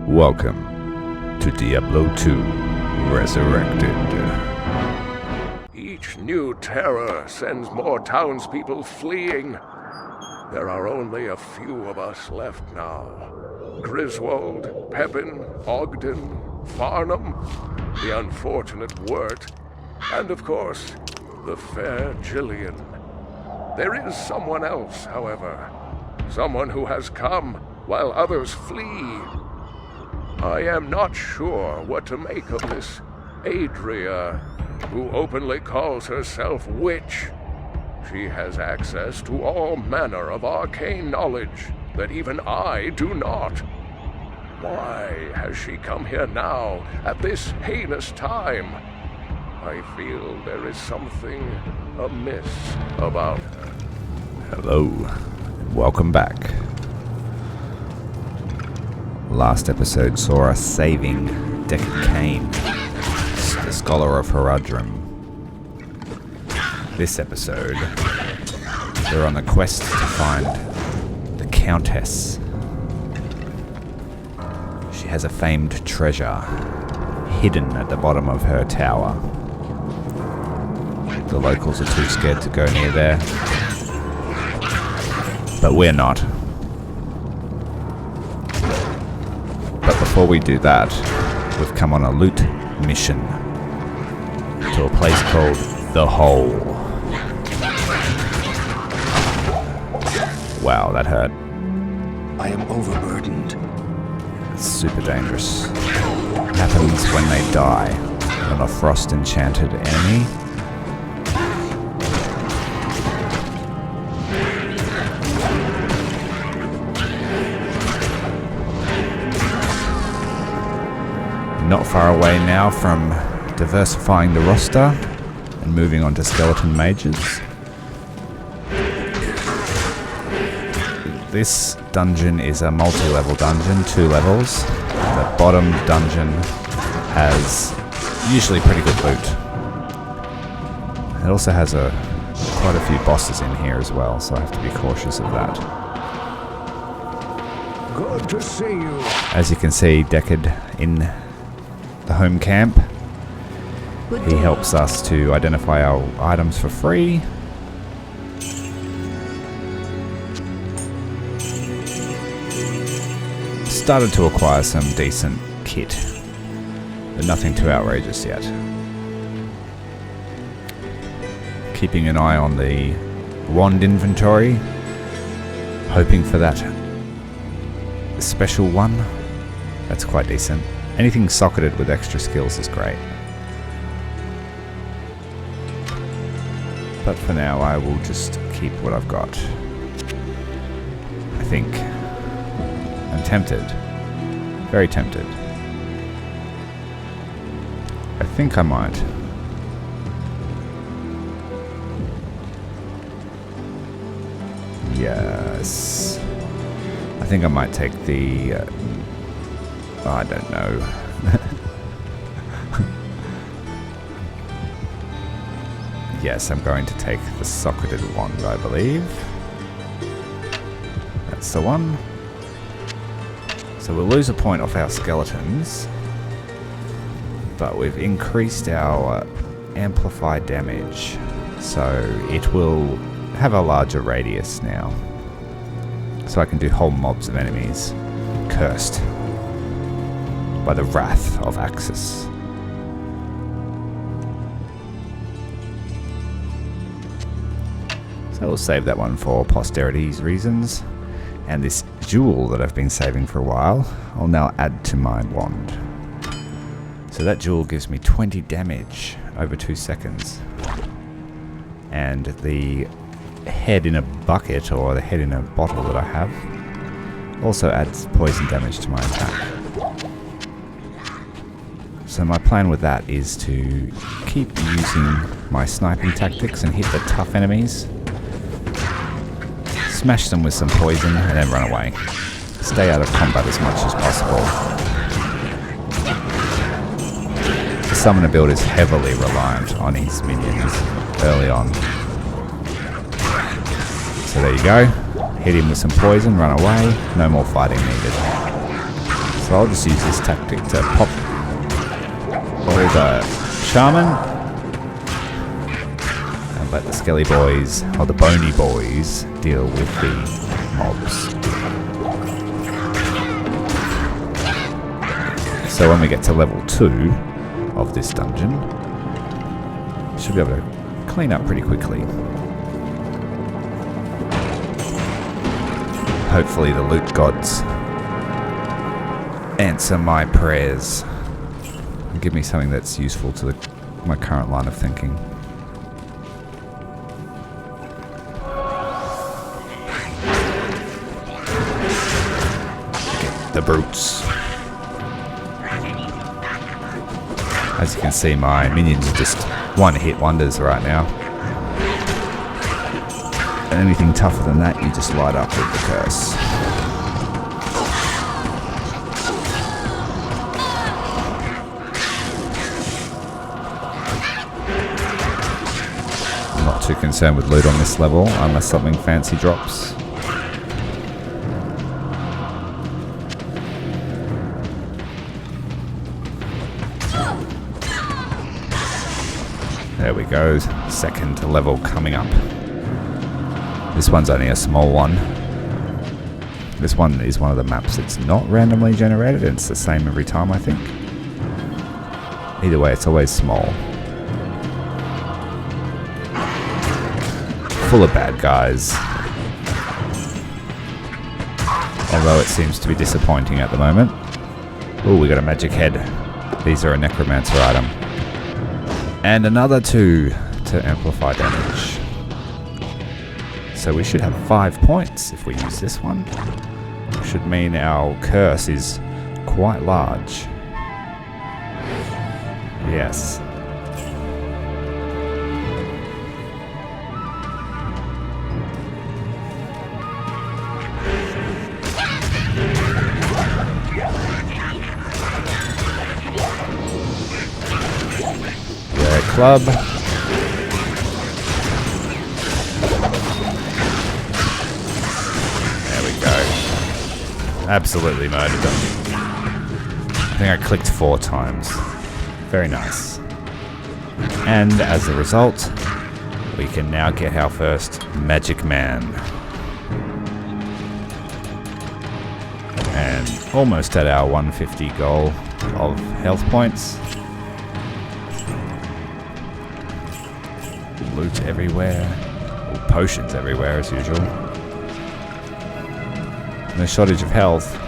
Welcome to Diablo 2 Resurrected. Each new terror sends more townspeople fleeing. There are only a few of us left now. Griswold, Pepin, Ogden, Farnham, the unfortunate Wirt, and of course, the fair Gillian. There is someone else, however. Someone who has come while others flee. I am not sure what to make of this Adria, who openly calls herself witch. She has access to all manner of arcane knowledge that even I do not. Why has she come here now, at this heinous time? I feel there is something amiss about her. Hello, and welcome back. Last episode saw us saving Deckard Cain, the Scholar of Haradrim. This episode, we're on a quest to find the Countess. She has a famed treasure hidden at the bottom of her tower. The locals are too scared to go near there, but we're not. But before we do that, we've come on a loot mission to a place called The Hole. Wow, that hurt. I am overburdened. It's super dangerous. It happens when they die on a frost-enchanted enemy. Not far away now from diversifying the roster and moving on to skeleton mages. This dungeon is a multi-level dungeon, 2 levels. The bottom dungeon has usually pretty good loot. It also has quite a few bosses in here as well, so I have to be cautious of that. Good to see you. As you can see, Deckard in the home camp. He helps us to identify our items for free. Started to acquire some decent kit, but nothing too outrageous yet. Keeping an eye on the wand inventory, hoping for that special one. That's quite decent. Anything socketed with extra skills is great. But for now, I will just keep what I've got. I think I'm tempted. Very tempted. I think I might. Yes. I think I might take the... I don't know. Yes, I'm going to take the socketed wand, I believe. That's the one. So we'll lose a point off our skeletons, but we've increased our amplified damage, so it will have a larger radius now. So I can do whole mobs of enemies cursed by the wrath of Axis. So we'll save that one for posterity's reasons. And this jewel that I've been saving for a while, I'll now add to my wand. So that jewel gives me 20 damage over 2 seconds. And the head in a bucket, or the head in a bottle that I have, also adds poison damage to my attack. So my plan with that is to keep using my sniping tactics and hit the tough enemies, smash them with some poison, and then run away. Stay out of combat as much as possible. The summoner build is heavily reliant on his minions early on. So there you go. Hit him with some poison, run away, no more fighting needed. So I'll just use this tactic to pop all the shaman and let the skelly boys, or the bony boys, deal with the mobs. So when we get to level 2 of this dungeon, should be able to clean up pretty quickly. Hopefully the loot gods answer my prayers and give me something that's useful to my current line of thinking. Get the brutes. As you can see, my minions are just one-hit wonders right now. And anything tougher than that, you just light up with the curse. I'm not too concerned with loot on this level, unless something fancy drops. There we go, second level coming up. This one's only a small one. This one is one of the maps that's not randomly generated, and it's the same every time, I think. Either way, it's always small. Full of bad guys. Although it seems to be disappointing at the moment. Ooh, we got a magic head. These are a Necromancer item. And another 2 to amplify damage. So we should have 5 points if we use this one. Should mean our curse is quite large. Yes. Club. There we go. Absolutely murdered them. I think I clicked 4 times. Very nice. And as a result, we can now get our first magic man. And almost at our 150 goal of health points. Loot everywhere. Or potions everywhere as usual. No shortage of health.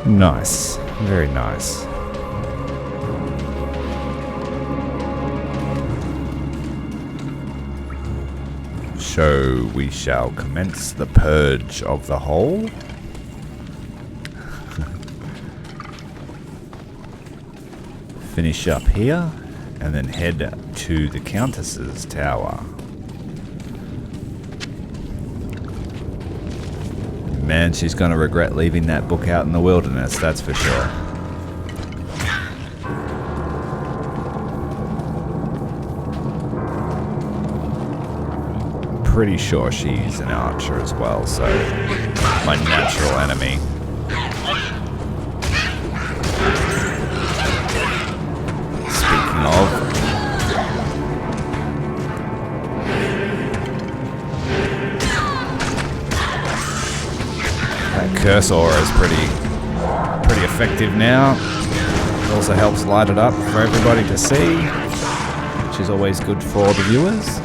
Nice. Very nice. So we shall commence the purge of the whole. Finish up here, and then head to the Countess's tower. Man, she's gonna regret leaving that book out in the wilderness, that's for sure. Pretty sure she's an archer as well, so my natural enemy. Of. That curse aura is pretty effective now. It also helps light it up for everybody to see, which is always good for the viewers.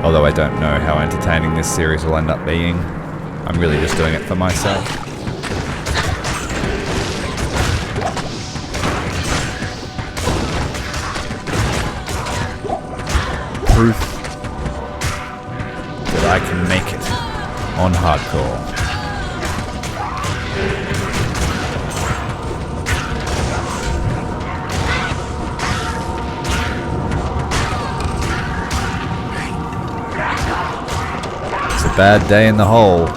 Although I don't know how entertaining this series will end up being. I'm really just doing it for myself. Proof that I can make it on hardcore. Bad day in the hole.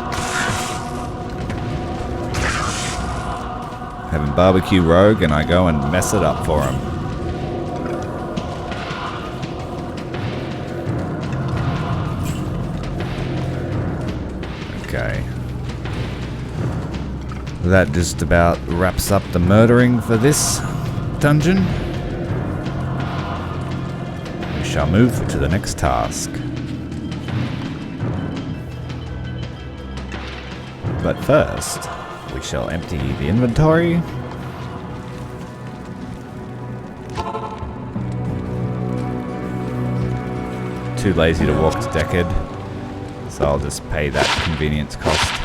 Haven't barbecue rogue and I go and mess it up for him. Okay. That just about wraps up the murdering for this dungeon. We shall move to the next task. But first, we shall empty the inventory. Too lazy to walk to Decad, so I'll just pay that convenience cost.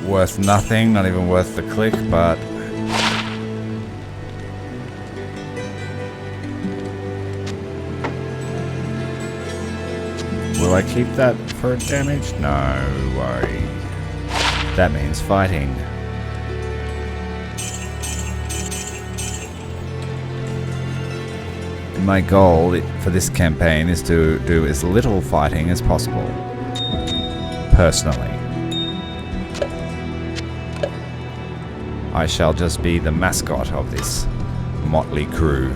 Worth nothing, not even worth the click, but will I keep that for damage? No worry. That means fighting. My goal for this campaign is to do as little fighting as possible. Personally. I shall just be the mascot of this motley crew.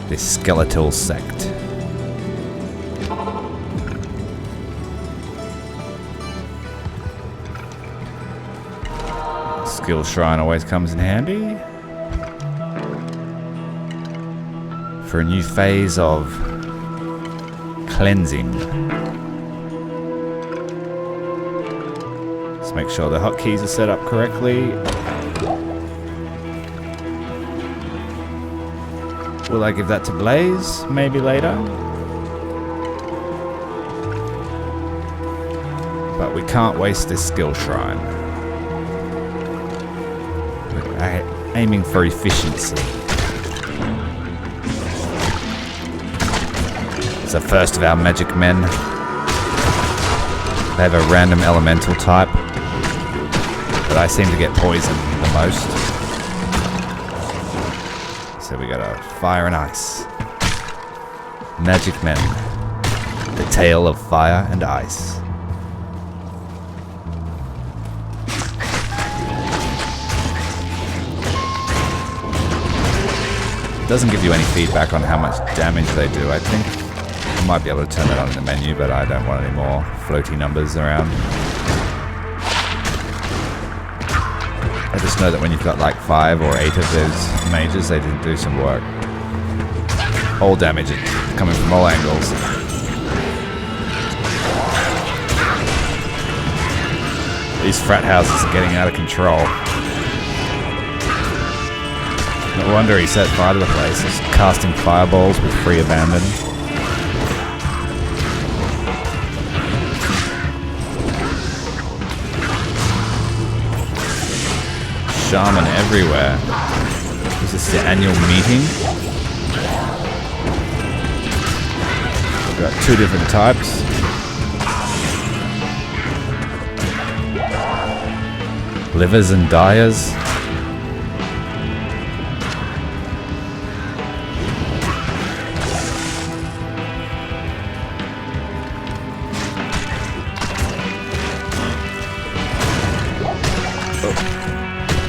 This skeletal sect. Skill shrine always comes in handy. For a new phase of cleansing. Let's make sure the hotkeys are set up correctly. Will I give that to Blaze? Maybe later. But we can't waste this skill shrine. We're aiming for efficiency. It's the first of our magic men. They have a random elemental type, but I seem to get poisoned the most. So we got a fire and ice. Magic men. The tale of fire and ice. It doesn't give you any feedback on how much damage they do, I think. I might be able to turn that on in the menu, but I don't want any more floaty numbers around. I just know that when you've got like 5 or 8 of those mages, they did do some work. All damage coming from all angles. These frat houses are getting out of control. No wonder he set fire to the place. Just casting fireballs with free abandon. Shaman everywhere. Is this the annual meeting? We've got 2 different types. Livers and dyers.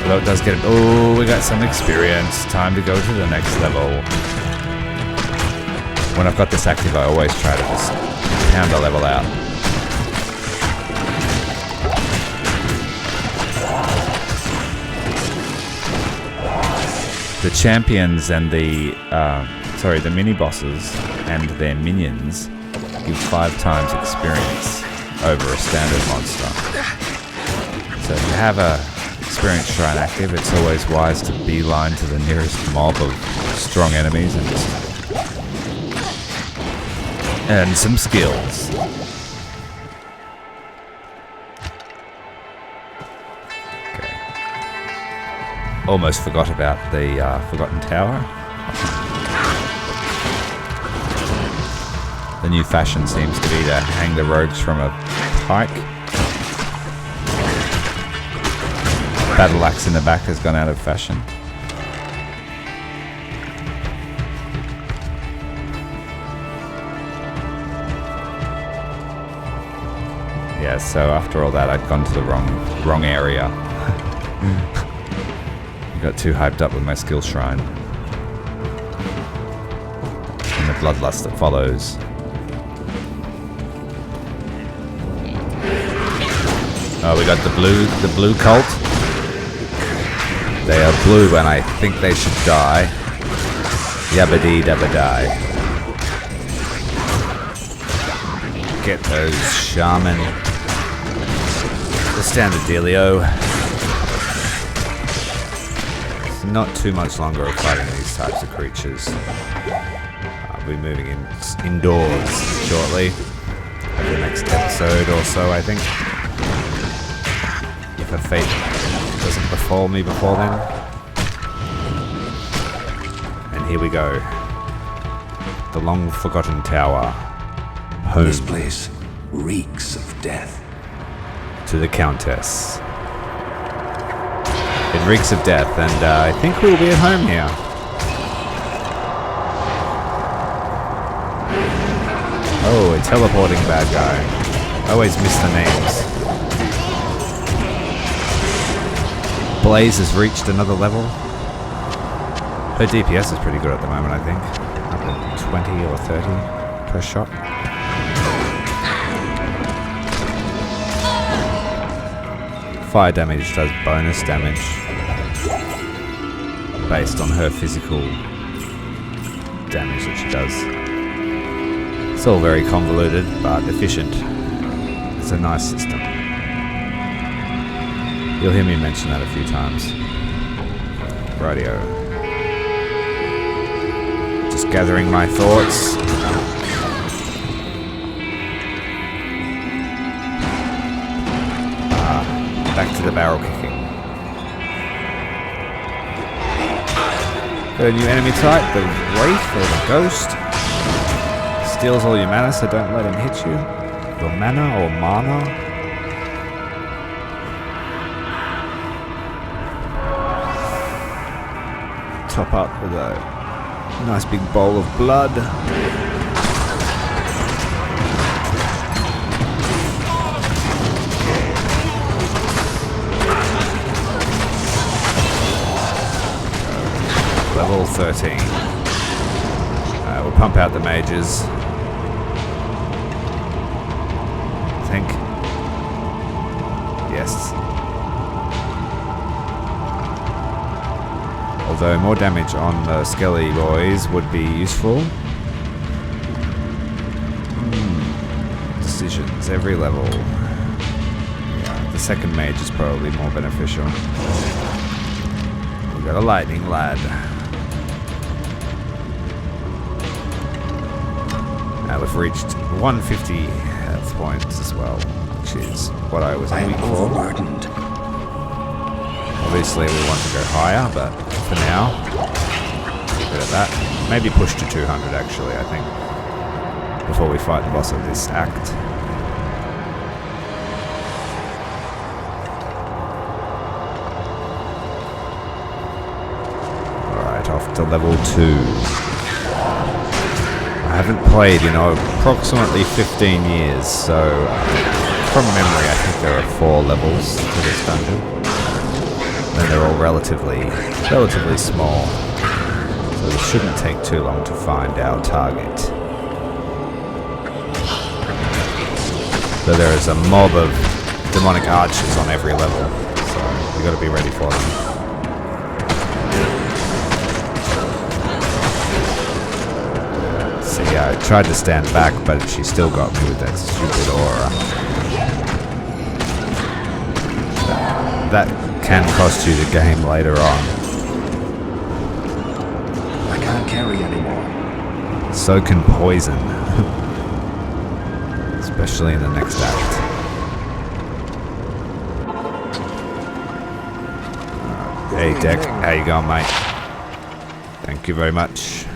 Although it does get... Oh, we got some experience. Time to go to the next level. When I've got this active, I always try to just pound a level out. The champions and the... the mini-bosses and their minions give 5 times experience over a standard monster. So if you have a experience shrine active, it's always wise to beeline to the nearest mob of strong enemies and just earn some skills. Okay. Almost forgot about the Forgotten Tower. The new fashion seems to be to hang the rogues from a pike. battle axe in the back has gone out of fashion. Yeah, so after all that, I'd gone to the wrong area. Got too hyped up with my skill shrine. And the bloodlust that follows. Oh, we got the blue cult. They are blue and I think they should die. Yabba-dee dabba-die. Get those shaman. The standard dealio. It's not too much longer of fighting these types of creatures. I'll be moving indoors shortly. The next episode or so, I think. If a fate doesn't befall me before then. And here we go. The long forgotten tower. Home. This place reeks of death. To the Countess. It reeks of death, and I think we'll be at home here. Oh, a teleporting bad guy. I always miss the names. Blaze has reached another level. Her DPS is pretty good at the moment, I think. Up at 20 or 30 per shot. Fire damage does bonus damage based on her physical damage that she does. It's all very convoluted but efficient. It's a nice system. You'll hear me mention that a few times. Radio. Just gathering my thoughts. Back to the barrel kicking. Got a new enemy type, the Wraith or the Ghost. Steals all your mana, so don't let him hit you. Your mana or mana. Top up with a nice big bowl of blood. Level 13. We'll pump out the mages. I think. Yes. Although more damage on the Skelly boys would be useful. Decisions, every level. Yeah, the second mage is probably more beneficial. We've got a lightning lad. We've reached 150 health points as well, which is what I was aiming for. Overburdened. Obviously we want to go higher, but for now, keep it at that. Maybe push to 200 actually, I think, before we fight the boss of this act. Alright, off to level 2. I haven't played in approximately 15 years, so from memory I think there are 4 levels to this dungeon. And they're all relatively small, so it shouldn't take too long to find our target. So there is a mob of demonic archers on every level, so we've got to be ready for them. Yeah, I tried to stand back, but she still got me with that stupid aura. That can cost you the game later on. I can't carry anymore. So can poison. Especially in the next act. Hey Deck, how you going, mate? Thank you very much.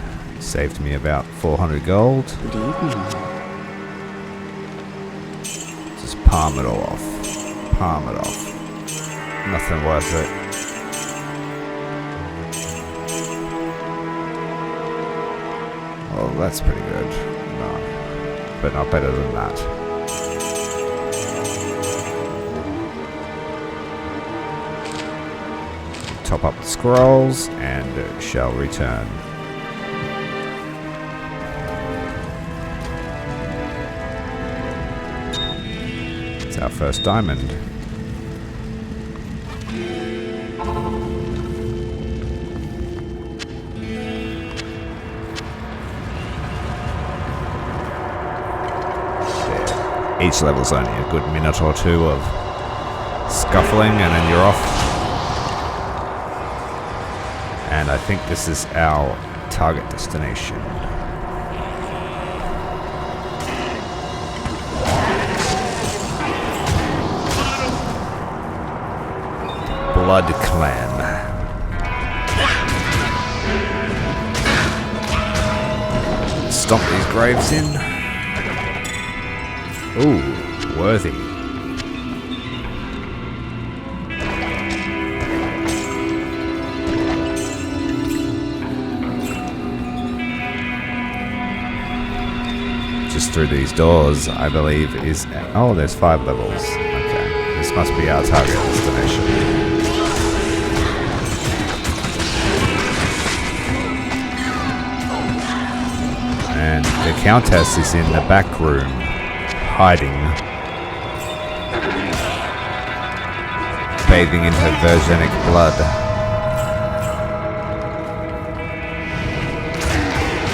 Saved me about 400 gold. Good evening. Just palm it all off. Palm it off. Nothing worth it. Well, that's pretty good. No. But not better than that. Top up the scrolls and shall return. It's our first diamond. Each level's only a good minute or two of scuffling and then you're off. And I think this is our target destination. Blood Clan. Stomp these graves in. Ooh, worthy. Just through these doors, I believe, is... Oh, there's 5 levels. Okay, this must be our target destination. And the Countess is in the back room, hiding, bathing in her virginic blood.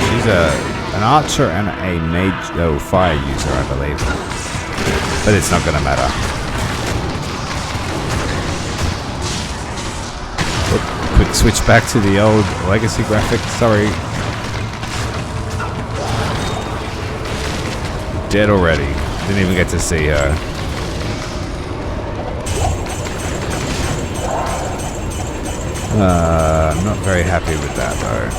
She's an archer and a mage, fire user, I believe. But it's not gonna matter. Quick switch back to the old legacy graphics, sorry. Dead already. Didn't even get to see her. I'm not very happy with that though.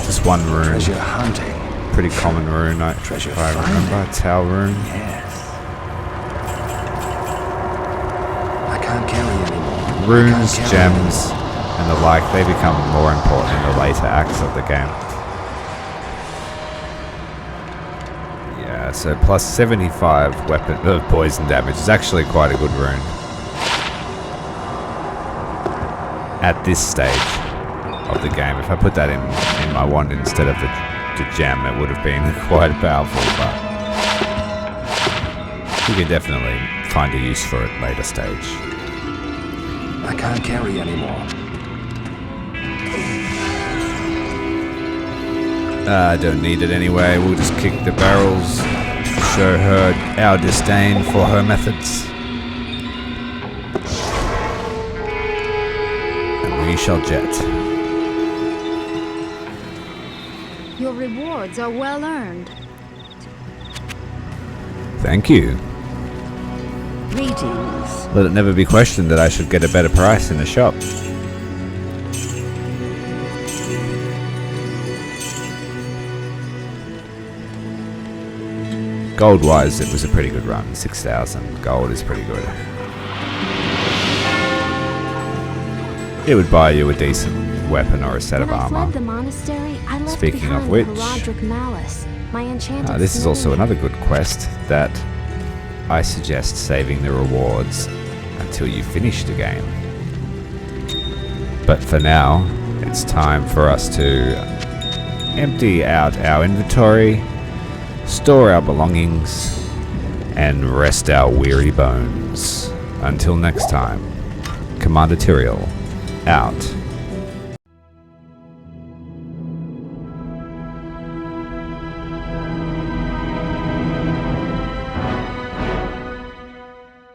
Just one rune. Treasure hunting. Pretty common rune, if I remember. Tau rune. Yes. I can't carry anymore. Runes, gems, and the like, they become more important in the later acts of the game. So plus 75 poison damage is actually quite a good rune. At this stage of the game. If I put that in my wand instead of the gem, it would have been quite powerful, but you can definitely find a use for it later stage. I can't carry anymore. I don't need it anyway. We'll just kick the barrels. Show her our disdain for her methods. And we shall jet. Your rewards are well earned. Thank you. Greetings. Let it never be questioned that I should get a better price in the shop. Gold-wise, it was a pretty good run. 6,000 gold is pretty good. It would buy you a decent weapon or a set of armor. Speaking of which, this is also another good quest that I suggest saving the rewards until you finish the game. But for now, it's time for us to empty out our inventory, store our belongings, and rest our weary bones. Until next time, Commander Tyrael, out.